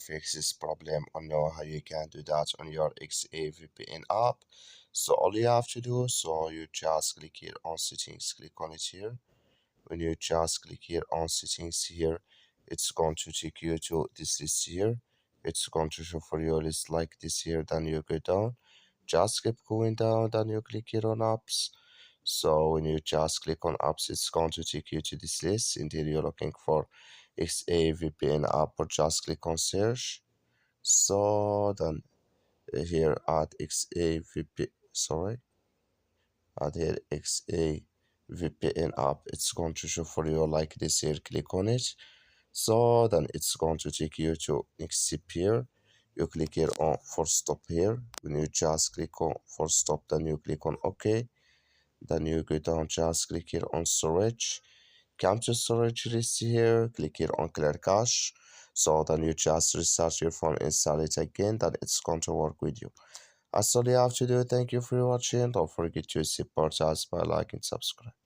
fix this problem or know how you can do that on your XAVPN app. So all you have to do, so you just click here on settings, click on it here. When you just click here on settings here, it's going to take you to this list here. It's going to show for your list like this here. Then you go down, just keep going down, then you click here on apps. So when you just click on apps, it's going to take you to this list. Until you're looking for XAVPN app, or just click on search. So then here at XAVP, sorry, at here XAVPN app, it's going to show for you like this here. Click on it. So then it's going to take you to next step here. You click here on force stop here. When you just click on force stop, then you click on OK. Then you go down, just click here on storage. Come to storage list here, click here on clear cache. So then you just restart your phone, install it again, then it's going to work with you. That's all you have to do. Thank you for watching. Don't forget to support us by liking and subscribe.